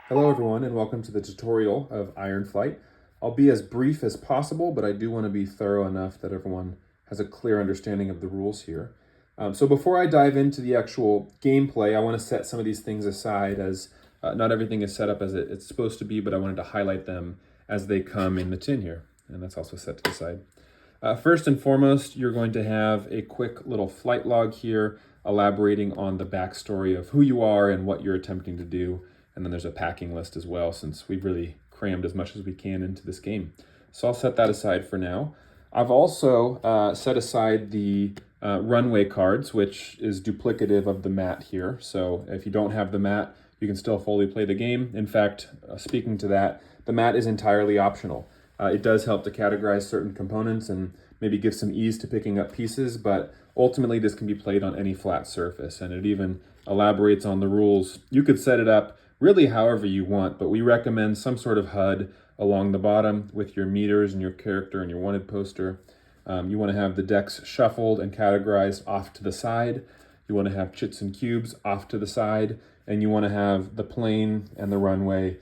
Hello everyone and welcome to the tutorial of Ironflight. I'll be as brief as possible, but I do want to be thorough enough that everyone has a clear understanding of the rules here. So before I dive into the actual gameplay, I want to set some of these things aside as not everything is set up as it's supposed to be, but I wanted to highlight them as they come in the tin here, and that's also set to the side. First and foremost, you're going to have a quick little flight log here elaborating on the backstory of who you are and what you're attempting to do. And then there's a packing list as well, since we've really crammed as much as we can into this game. So I'll set that aside for now. I've also set aside the runway cards, which is duplicative of the mat here. So if you don't have the mat, you can still fully play the game. In fact, speaking to that, the mat is entirely optional. It does help to categorize certain components and maybe give some ease to picking up pieces, but ultimately this can be played on any flat surface, and it even elaborates on the rules. You could set it up really however you want, but we recommend some sort of HUD along the bottom with your meters and your character and your wanted poster. You want to have the decks shuffled and categorized off to the side. You want to have chits and cubes off to the side, and you want to have the plane and the runway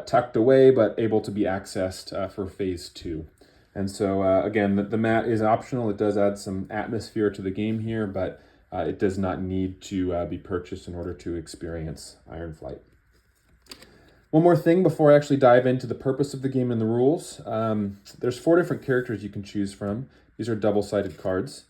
tucked away but able to be accessed for phase 2. And so again, the mat is optional. It does add some atmosphere to the game here, but it does not need to be purchased in order to experience Ironflight. One more thing before I actually dive into the purpose of the game and the rules. There's 4 different characters you can choose from. These are double-sided cards.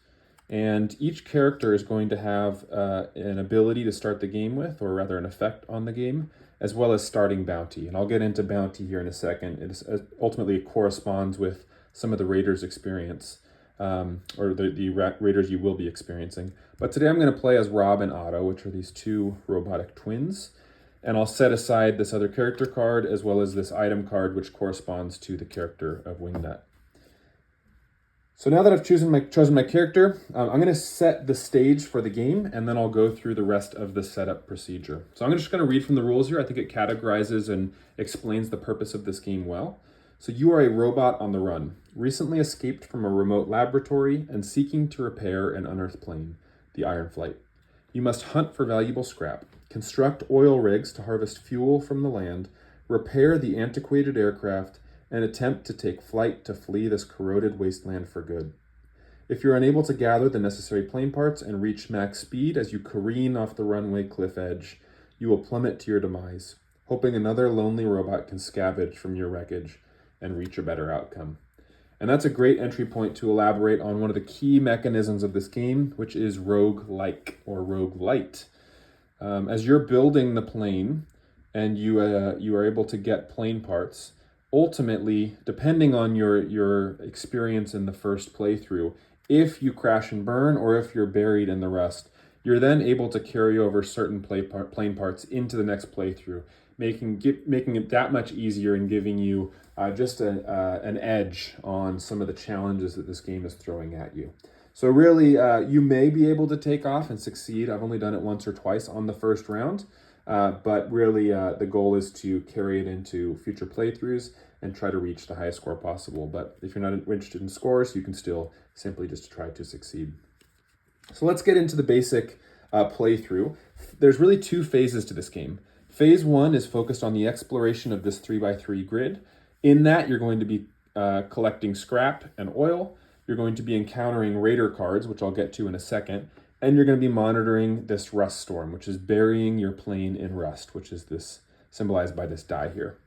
And each character is going to have an ability to start the game with, or rather an effect on the game, as well as starting bounty. And I'll get into bounty here in a second. Ultimately, it corresponds with some of the Raiders' experience, or the Raiders you will be experiencing. But today I'm going to play as Rob and Otto, which are these 2 robotic twins. And I'll set aside this other character card as well as this item card, which corresponds to the character of Wingnut. So now that I've chosen my character, I'm going to set the stage for the game, and then I'll go through the rest of the setup procedure. So I'm just going to read from the rules here. I think it categorizes and explains the purpose of this game well. So you are a robot on the run, recently escaped from a remote laboratory and seeking to repair an unearthed plane, the Ironflight. You must hunt for valuable scrap, construct oil rigs to harvest fuel from the land, repair the antiquated aircraft, and attempt to take flight to flee this corroded wasteland for good. If you're unable to gather the necessary plane parts and reach max speed as you careen off the runway cliff edge, you will plummet to your demise, hoping another lonely robot can scavenge from your wreckage and reach a better outcome. And that's a great entry point to elaborate on one of the key mechanisms of this game, which is rogue-like or rogue-lite. As you're building the plane and you are able to get plane parts, ultimately, depending on your experience in the first playthrough, if you crash and burn or if you're buried in the rust, you're then able to carry over certain plane parts into the next playthrough, making it that much easier and giving you just an edge on some of the challenges that this game is throwing at you. So really, you may be able to take off and succeed. I've only done it once or twice on the first round, but really the goal is to carry it into future playthroughs and try to reach the highest score possible. But if you're not interested in scores, you can still simply just try to succeed. So let's get into the basic playthrough. There's really 2 phases to this game. Phase 1 is focused on the exploration of this 3x3 grid. In that, you're going to be collecting scrap and oil. You're going to be encountering Raider cards, which I'll get to in a second. And you're going to be monitoring this rust storm, which is burying your plane in rust, which is this symbolized by this die here.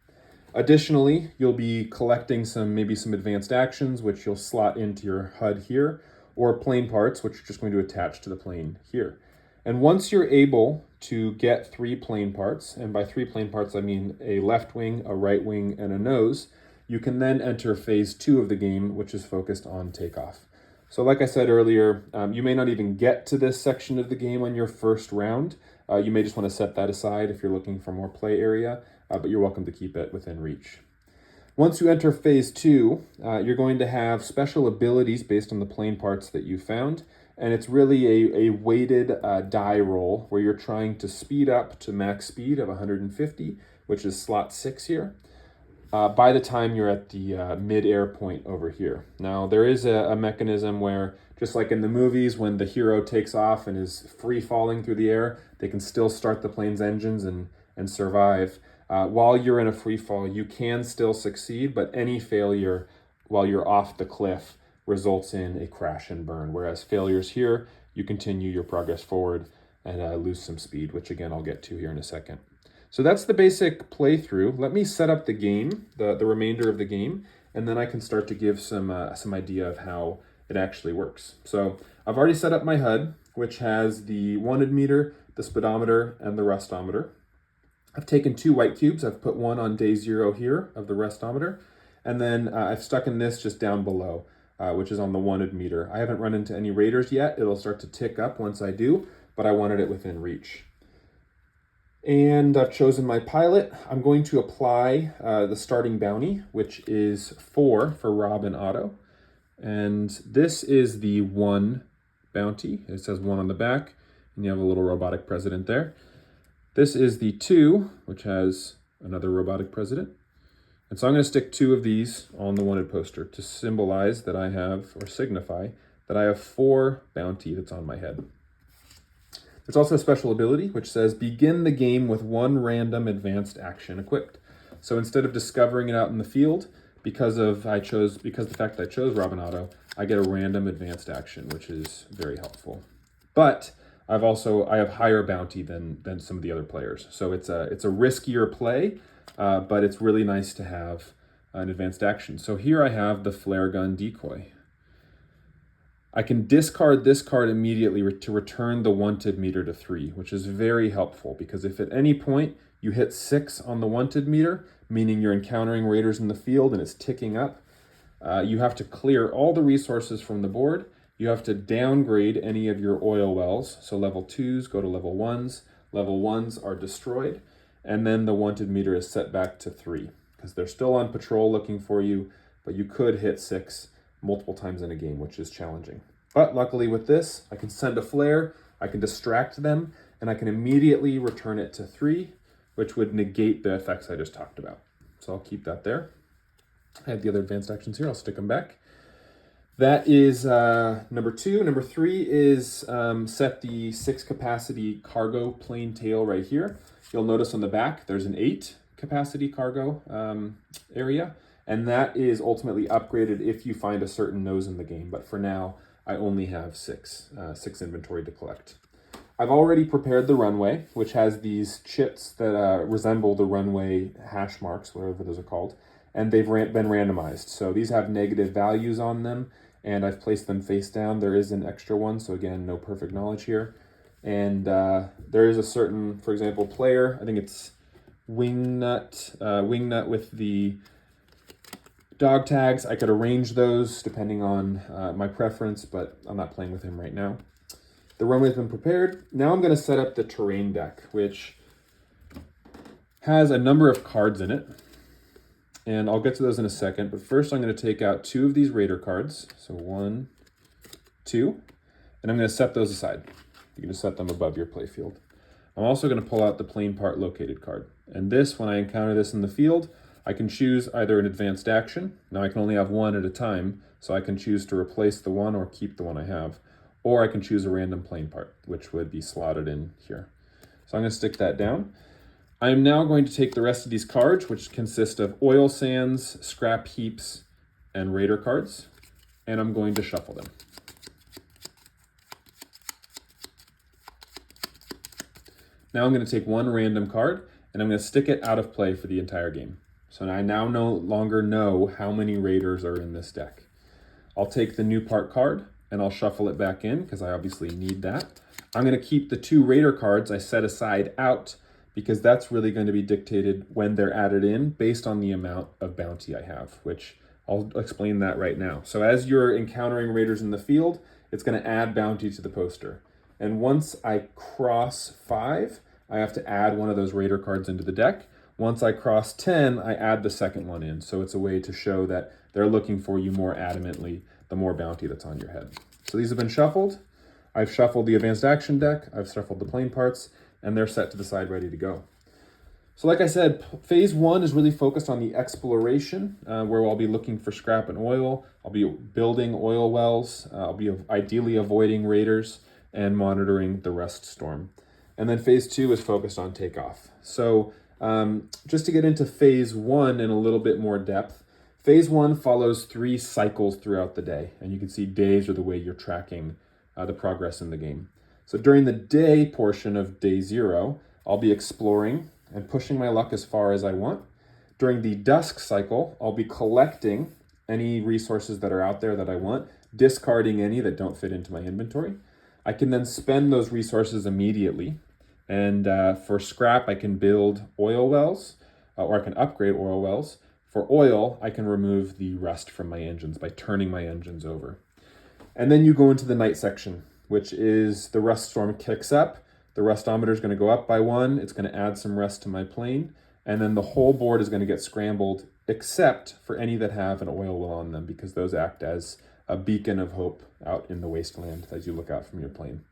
Additionally, you'll be collecting maybe some advanced actions, which you'll slot into your HUD here, or plane parts, which you're just going to attach to the plane here. And once you're able to get 3 plane parts, and by 3 plane parts I mean a left wing, a right wing, and a nose, you can then enter phase 2 of the game, which is focused on takeoff. So like I said earlier, you may not even get to this section of the game on your first round. You may just want to set that aside if you're looking for more play area, but you're welcome to keep it within reach. Once you enter phase 2, you're going to have special abilities based on the plane parts that you found, and it's really a weighted die roll where you're trying to speed up to max speed of 150, which is slot 6 here, by the time you're at the mid-air point over here. Now, there is a mechanism where, just like in the movies, when the hero takes off and is free falling through the air, they can still start the plane's engines and survive. While you're in a free fall, you can still succeed, but any failure while you're off the cliff results in a crash and burn. Whereas failures here, you continue your progress forward and lose some speed, which again, I'll get to here in a second. So that's the basic playthrough. Let me set up the game, the remainder of the game, and then I can start to give some idea of how it actually works. So I've already set up my HUD, which has the wanted meter, the speedometer, and the rustometer. I've taken 2 white cubes. I've put one on day 0 here of the rustometer, and then I've stuck in this just down below, which is on the wanted meter. I haven't run into any raiders yet. It'll start to tick up once I do, but I wanted it within reach. And I've chosen my pilot. I'm going to apply the starting bounty, which is 4 for Rob and Otto. And this is the 1 bounty. It says 1 on the back, and you have a little robotic president there. This is the 2, which has another robotic president. And so I'm going to stick 2 of these on the wanted poster to symbolize that I have, or signify, that I have 4 bounty that's on my head. There's also a special ability which says begin the game with 1 random advanced action equipped. So instead of discovering it out in the field, because the fact that I chose Rob and Otto, I get a random advanced action, which is very helpful. But I have higher bounty than some of the other players. So it's a riskier play, but it's really nice to have an advanced action. So here I have the flare gun decoy. I can discard this card immediately to return the wanted meter to 3, which is very helpful because if at any point you hit 6 on the wanted meter, meaning you're encountering raiders in the field and it's ticking up, you have to clear all the resources from the board. You have to downgrade any of your oil wells. So level 2s go to level 1s. Level 1s are destroyed. And then the wanted meter is set back to 3 because they're still on patrol looking for you, but you could hit 6 multiple times in a game, which is challenging. But luckily with this, I can send a flare, I can distract them, and I can immediately return it to 3, which would negate the effects I just talked about. So I'll keep that there. I have the other advanced actions here. I'll stick them back. That is number 2. Number 3 is set the 6 capacity cargo plane tail right here. You'll notice on the back, there's an 8 capacity cargo area, and that is ultimately upgraded if you find a certain nose in the game. But for now, I only have 6 inventory to collect. I've already prepared the runway, which has these chips that resemble the runway hash marks, whatever those are called, and they've been randomized. So these have negative values on them, and I've placed them face down. There is an extra one, so again, no perfect knowledge here. And there is a certain, for example, player, I think it's Wingnut with the dog tags. I could arrange those depending on my preference, but I'm not playing with him right now. The runway's been prepared. Now I'm going to set up the terrain deck, which has a number of cards in it. And I'll get to those in a second, but first I'm going to take out 2 of these raider cards. So 1, 2, and I'm going to set those aside. You can just set them above your playfield. I'm also going to pull out the plane part located card. And this, when I encounter this in the field, I can choose either an advanced action. Now I can only have 1 at a time, so I can choose to replace the 1 or keep the one I have. Or I can choose a random plane part, which would be slotted in here. So I'm going to stick that down. I'm now going to take the rest of these cards, which consist of oil sands, scrap heaps, and raider cards, and I'm going to shuffle them. Now I'm going to take 1 random card, and I'm going to stick it out of play for the entire game. So I now no longer know how many raiders are in this deck. I'll take the new part card, and I'll shuffle it back in, because I obviously need that. I'm going to keep the 2 raider cards I set aside out, because that's really going to be dictated when they're added in based on the amount of bounty I have, which I'll explain that right now. So as you're encountering raiders in the field, it's going to add bounty to the poster. And once I cross 5, I have to add one of those raider cards into the deck. Once I cross 10, I add the second one in. So it's a way to show that they're looking for you more adamantly, the more bounty that's on your head. So these have been shuffled. I've shuffled the advanced action deck. I've shuffled the plane parts, and they're set to the side ready to go. So like I said, phase 1 is really focused on the exploration, where I'll be looking for scrap and oil. I'll be building oil wells. I'll be ideally avoiding raiders and monitoring the rust storm. And then phase 2 is focused on takeoff. So Just to get into phase 1 in a little bit more depth, phase 1 follows 3 cycles throughout the day, and you can see days are the way you're tracking the progress in the game. So during the day portion of day 0, I'll be exploring and pushing my luck as far as I want. During the dusk cycle, I'll be collecting any resources that are out there that I want, discarding any that don't fit into my inventory. I can then spend those resources immediately. And for scrap, I can build oil wells, or I can upgrade oil wells. For oil, I can remove the rust from my engines by turning my engines over. And then you go into the night section, which is the rust storm kicks up. The rustometer is going to go up by 1. It's going to add some rust to my plane. And then the whole board is going to get scrambled, except for any that have an oil well on them, because those act as a beacon of hope out in the wasteland as you look out from your plane.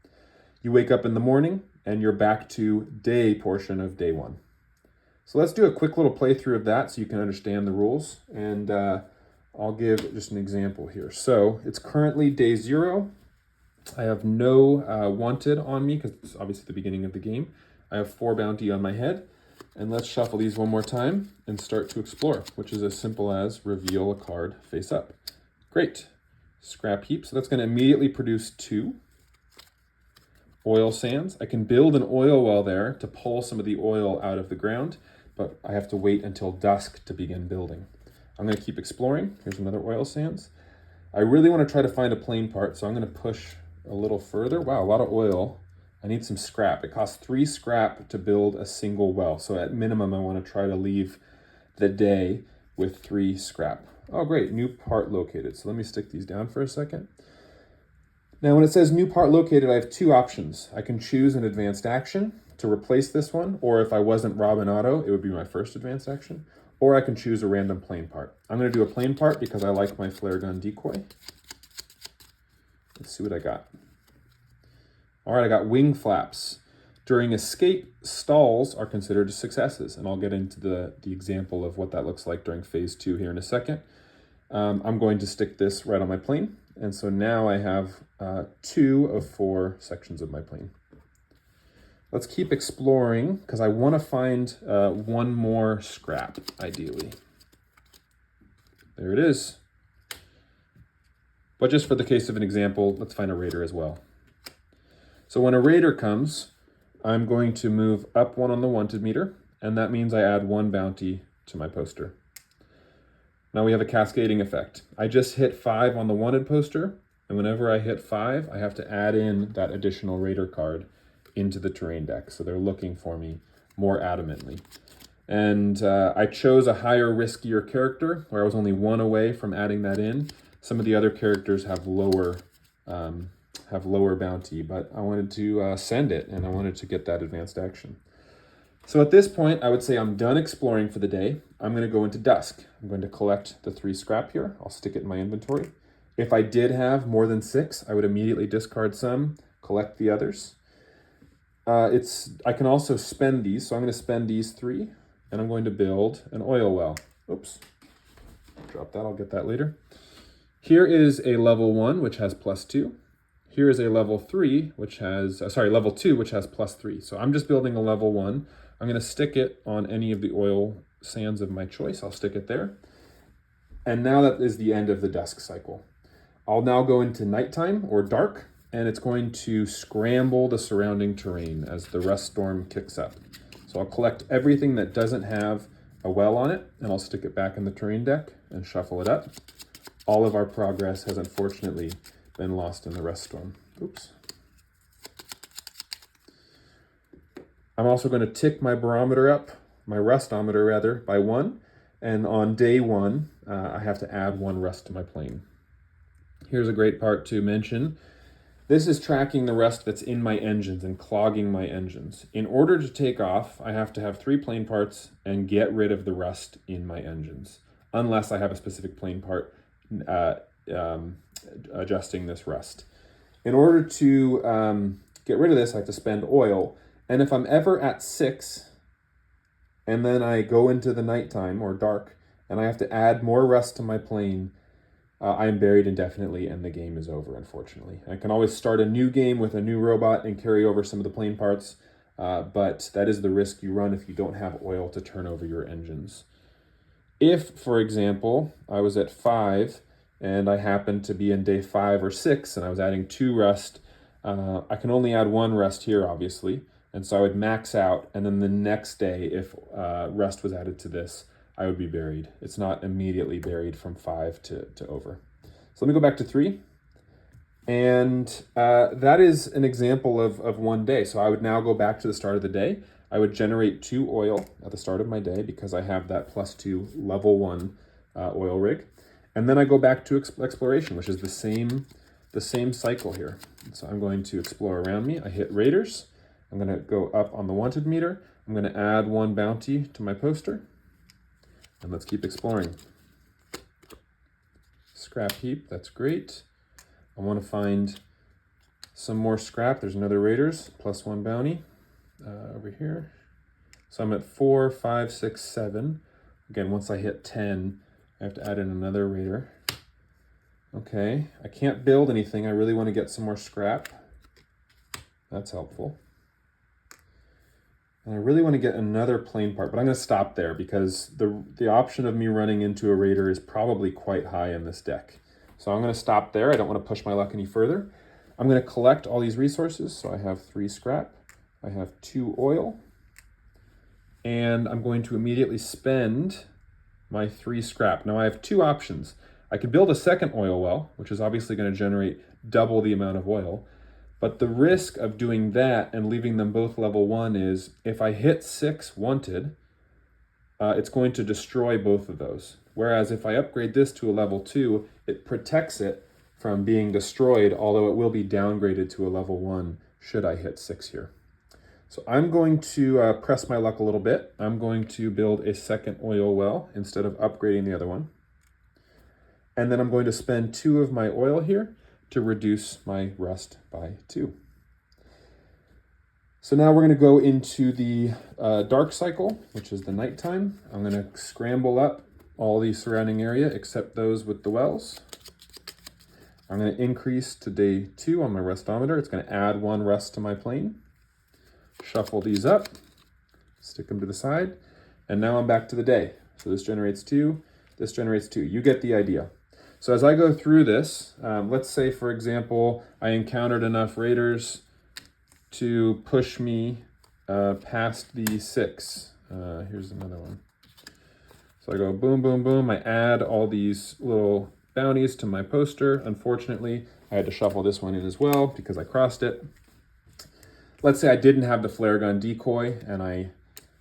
You wake up in the morning and you're back to day portion of day 1. So let's do a quick little playthrough of that so you can understand the rules. And I'll give just an example here. So it's currently day 0. I have no wanted on me because it's obviously the beginning of the game. I have 4 bounty on my head. And let's shuffle these one more time and start to explore, which is as simple as reveal a card face up. Great. Scrap heap. So that's going to immediately produce 2. Oil sands. I can build an oil well there to pull some of the oil out of the ground, but I have to wait until dusk to begin building. I'm going to keep exploring. Here's another oil sands. I really want to try to find a plane part, so I'm going to push a little further. Wow, a lot of oil. I need some scrap. It costs 3 scrap to build a single well. So at minimum, I want to try to leave the day with 3 scrap. Oh, great. New part located. So let me stick these down for a second. Now, when it says new part located, I have 2 options. I can choose an advanced action to replace this one, or if I wasn't Robin Otto, it would be my first advanced action, or I can choose a random plane part. I'm going to do a plane part because I like my flare gun decoy. Let's see what I got. All right, I got wing flaps. During escape, stalls are considered successes, and I'll get into the example of what that looks like during phase 2 here in a second. I'm going to stick this right on my plane, and so now I have 2 of 4 sections of my plane. Let's keep exploring, because I want to find 1 more scrap, ideally. There it is. But just for the case of an example, let's find a raider as well. So when a raider comes, I'm going to move up 1 on the wanted meter, and that means I add 1 bounty to my poster. Now we have a cascading effect. I just hit 5 on the wanted poster, and whenever I hit 5, I have to add in that additional raider card into the terrain deck. So they're looking for me more adamantly. And I chose a higher, riskier character, where I was only 1 away from adding that in. Some of the other characters have lower bounty, but I wanted to send it, and I wanted to get that advanced action. So at this point, I would say I'm done exploring for the day. I'm going to go into dusk. I'm going to collect the 3 scrap here. I'll stick it in my inventory. If I did have more than 6, I would immediately discard some, collect the others. I can also spend these, so I'm going to spend these 3, and I'm going to build an oil well. Oops, drop that, I'll get that later. Here is a level 1, which has +2. Here is a level 3, which has, level 2, which has +3. So I'm just building a level 1. I'm going to stick it on any of the oil sands of my choice. I'll stick it there. And now that is the end of the dusk cycle. I'll now go into nighttime or dark, and it's going to scramble the surrounding terrain as the rust storm kicks up. So I'll collect everything that doesn't have a well on it, and I'll stick it back in the terrain deck and shuffle it up. All of our progress has unfortunately been lost in the rust storm. Oops. I'm also going to tick my barometer up, my rustometer rather, by 1. And on day 1, I have to add 1 rust to my plane. Here's a great part to mention. This is tracking the rust that's in my engines and clogging my engines. In order to take off, I have to have 3 plane parts and get rid of the rust in my engines, unless I have a specific plane part adjusting this rust. In order to get rid of this, I have to spend oil. And if I'm ever at 6, and then I go into the nighttime or dark, and I have to add more rust to my plane, I am buried indefinitely, and the game is over, unfortunately. I can always start a new game with a new robot and carry over some of the plane parts, but that is the risk you run if you don't have oil to turn over your engines. If, for example, I was at 5 and I happened to be in day 5 or 6 and I was adding 2 rust, I can only add 1 rust here, obviously, and so I would max out, and then the next day, if rust was added to this, I would be buried. It's not immediately buried from 5 to over. So let me go back to 3. And that is an example of one day. So I would now go back to the start of the day. I would generate 2 oil at the start of my day because I have that +2 level 1 oil rig. And then I go back to exploration, which is the same cycle here. So I'm going to explore around me. I hit raiders. I'm going to go up on the wanted meter. I'm going to add 1 bounty to my poster. And let's keep exploring. Scrap heap, that's great. I want to find some more scrap. There's another raiders, +1 bounty over here. So I'm at 4, 5, 6, 7. Again, once I hit 10, I have to add in another raider. Okay, I can't build anything. I really want to get some more scrap. That's helpful. And I really want to get another plane part, but I'm going to stop there because the option of me running into a raider is probably quite high in this deck. So I'm going to stop there. I don't want to push my luck any further. I'm going to collect all these resources. So I have 3 scrap, I have 2 oil, and I'm going to immediately spend my 3 scrap. Now I have 2 options. I could build a second oil well, which is obviously going to generate double the amount of oil. But the risk of doing that and leaving them both level 1 is if I hit 6 wanted, it's going to destroy both of those. Whereas if I upgrade this to a level 2, it protects it from being destroyed, although it will be downgraded to a level 1 should I hit 6 here. So I'm going to press my luck a little bit. I'm going to build a second oil well instead of upgrading the other one. And then I'm going to spend 2 of my oil here to reduce my rust by 2. So now we're going to go into the dark cycle, which is the nighttime. I'm going to scramble up all the surrounding area except those with the wells. I'm going to increase to day 2 on my rustometer. It's going to add 1 rust to my plane. Shuffle these up, stick them to the side, and now I'm back to the day. So this generates 2, this generates 2. You get the idea. So as I go through this, let's say, for example, I encountered enough raiders to push me past the 6. Here's another one. So I go boom, boom, boom. I add all these little bounties to my poster. Unfortunately, I had to shuffle this one in as well because I crossed it. Let's say I didn't have the flare gun decoy and I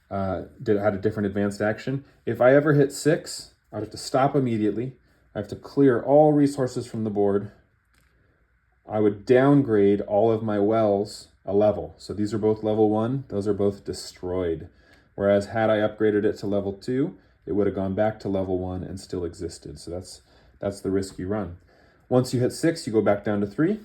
had a different advanced action. If I ever hit 6, I'd have to stop immediately. I have to clear all resources from the board. I would downgrade all of my wells a level. So these are both level 1. Those are both destroyed. Whereas had I upgraded it to level 2, it would have gone back to level 1 and still existed. So that's the risk you run. Once you hit 6, you go back down to 3.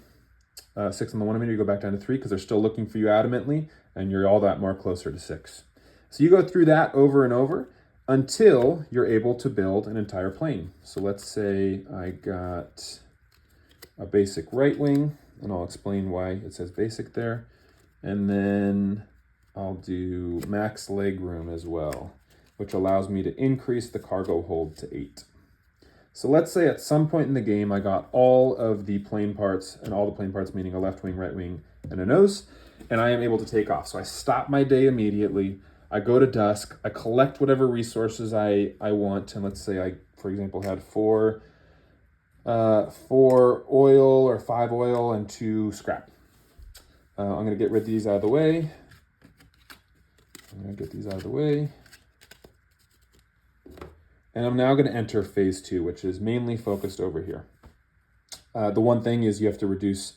6 on the 1 meter, you go back down to 3 because they're still looking for you adamantly, and you're all that more closer to 6. So you go through that over and over until you're able to build an entire plane. So let's say I got a basic right wing, and I'll explain why it says basic there. And then I'll do max leg room as well, which allows me to increase the cargo hold to 8. So let's say at some point in the game, I got all of the plane parts, and all the plane parts meaning a left wing, right wing, and a nose, and I am able to take off. So I stop my day immediately. I go to dusk. I collect whatever resources I want. And let's say I, for example, had 4 oil or 5 oil and 2 scrap. I'm going to get rid of these out of the way. And I'm now going to enter phase 2, which is mainly focused over here. The one thing is you have to reduce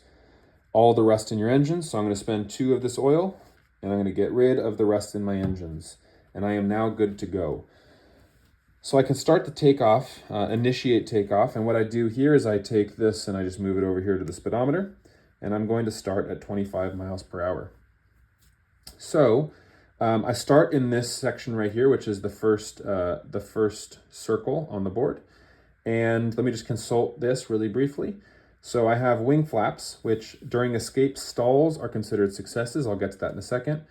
all the rust in your engines. So I'm going to spend 2 of this oil, and I'm going to get rid of the rust in my engines. And I am now good to go. So I can start the takeoff, initiate takeoff. And what I do here is I take this and I just move it over here to the speedometer. And I'm going to start at 25 miles per hour. So I start in this section right here, which is the first circle on the board. And let me just consult this really briefly. So I have wing flaps, which during escape stalls are considered successes. I'll get to that in a second.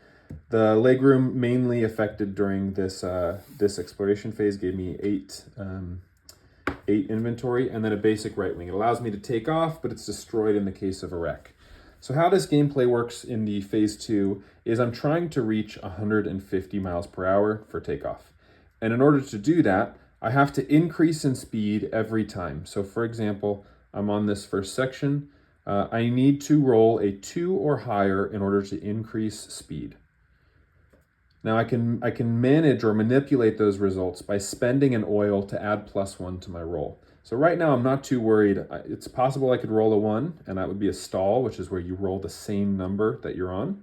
The legroom mainly affected during this this exploration phase gave me 8 inventory, and then a basic right wing. It allows me to take off, but it's destroyed in the case of a wreck. So how this gameplay works in the phase 2 is I'm trying to reach 150 miles per hour for takeoff. And in order to do that, I have to increase in speed every time. So for example, I'm on this first section. I need to roll a 2 or higher in order to increase speed. Now I can manage or manipulate those results by spending an oil to add +1 to my roll. So right now I'm not too worried. It's possible I could roll a 1, and that would be a stall, which is where you roll the same number that you're on.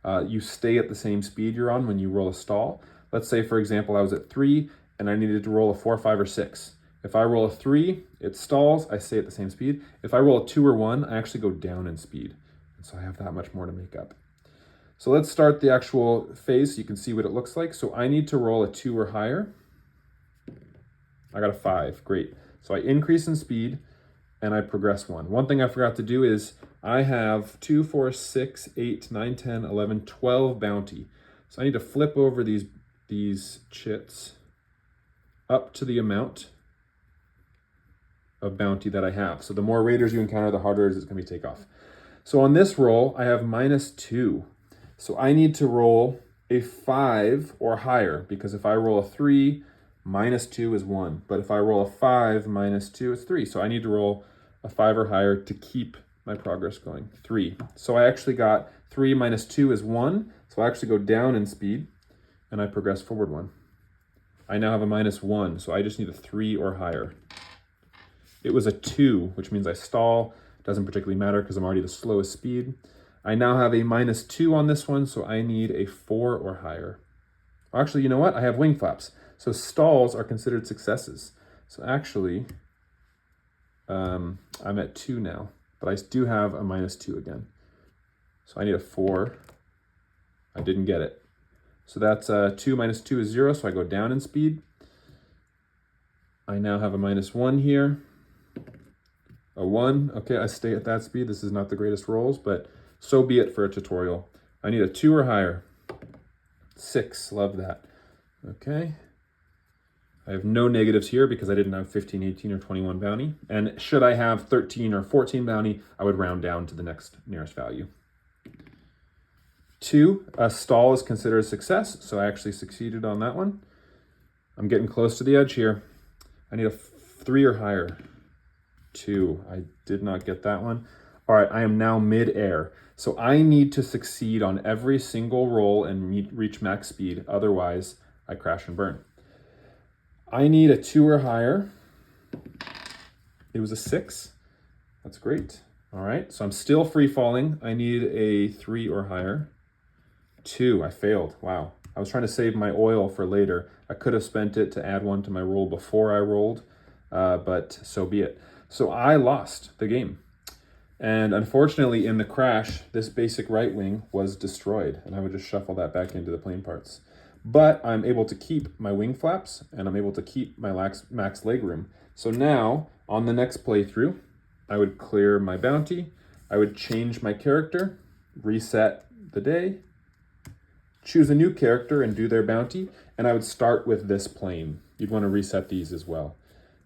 You stay at the same speed you're on when you roll a stall. Let's say, for example, I was at 3 and I needed to roll a 4, 5, or 6. If I roll a 3, it stalls, I stay at the same speed. If I roll a 2 or 1, I actually go down in speed. And so I have that much more to make up. So let's start the actual phase so you can see what it looks like. So I need to roll a 2 or higher. I got a 5, great. So I increase in speed and I progress 1. One thing I forgot to do is I have 2, 4, 6, 8, 9, 10, 11, 12 bounty. So I need to flip over these chits up to the amount of bounty that I have. So the more raiders you encounter, the harder it is it's going to be takeoff. So on this roll, I have -2. So I need to roll a 5 or higher, because if I roll a 3, -2 is 1. But if I roll a 5, -2 is 3. So I need to roll a 5 or higher to keep my progress going. 3. So I actually got 3 -2 is 1. So I actually go down in speed and I progress forward 1. I now have a -1, so I just need a 3 or higher. It was a 2, which means I stall. Doesn't particularly matter because I'm already the slowest speed. I now have a -2 on this one, so I need a 4 or higher. Actually, you know what? I have wing flaps. So stalls are considered successes. So actually, I'm at 2 now, but I do have a -2 again. So I need a 4. I didn't get it. So that's 2 - 2 is 0, so I go down in speed. I now have a -1 here. A 1, okay, I stay at that speed. This is not the greatest rolls, but so be it for a tutorial. I need a 2 or higher. 6, love that. Okay. I have no negatives here because I didn't have 15, 18, or 21 bounty. And should I have 13 or 14 bounty, I would round down to the next nearest value. 2, a stall is considered a success, so I actually succeeded on that one. I'm getting close to the edge here. I need a 3 or higher. 2, I did not get that one. All right, I am now mid-air. So I need to succeed on every single roll and reach max speed. Otherwise, I crash and burn. I need a 2 or higher. It was a 6. That's great. All right, so I'm still free falling. I need a 3 or higher. 2, I failed. Wow. I was trying to save my oil for later. I could have spent it to add 1 to my roll before I rolled, but so be it. So I lost the game. And unfortunately, in the crash, this basic right wing was destroyed, and I would just shuffle that back into the plane parts. But I'm able to keep my wing flaps, and I'm able to keep my max legroom. So now, on the next playthrough, I would clear my bounty, I would change my character, reset the day, choose a new character and do their bounty, and I would start with this plane. You'd want to reset these as well.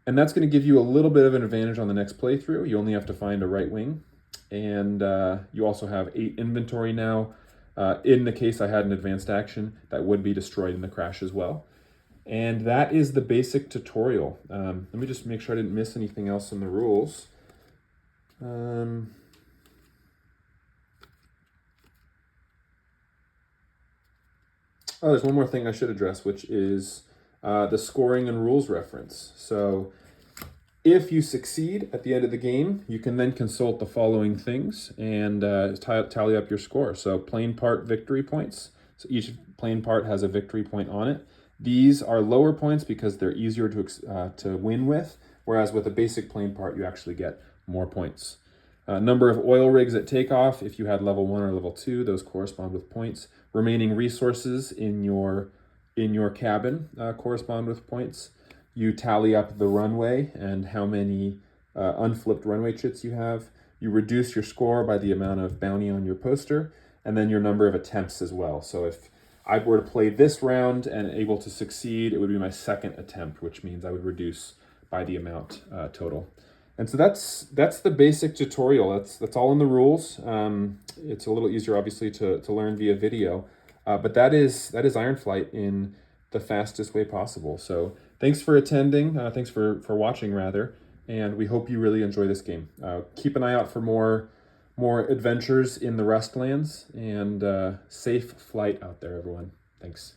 And that's going to give you a little bit of an advantage on the next playthrough. You only have to find a right wing. And you also have 8 inventory now. In the case I had an advanced action, that would be destroyed in the crash as well. And that is the basic tutorial. Let me just make sure I didn't miss anything else in the rules. Oh, there's one more thing I should address, which is the scoring and rules reference. So if you succeed at the end of the game, you can then consult the following things and tally up your score. So plane part victory points. So each plane part has a victory point on it. These are lower points because they're easier to win with, whereas with a basic plane part, you actually get more points. Number of oil rigs at takeoff, if you had level 1 or level 2, those correspond with points. Remaining resources in your cabin correspond with points. You tally up the runway and how many unflipped runway chits you have. You reduce your score by the amount of bounty on your poster. and then your number of attempts as well. So if I were to play this round and able to succeed, it would be my second attempt, which means I would reduce by the amount total. And so that's the basic tutorial. That's all in the rules. It's a little easier, obviously, to learn via video, but that is Ironflight in the fastest way possible. So thanks for attending. Thanks for watching, rather. And we hope you really enjoy this game. Keep an eye out for more adventures in the Rustlands, and safe flight out there, everyone. Thanks.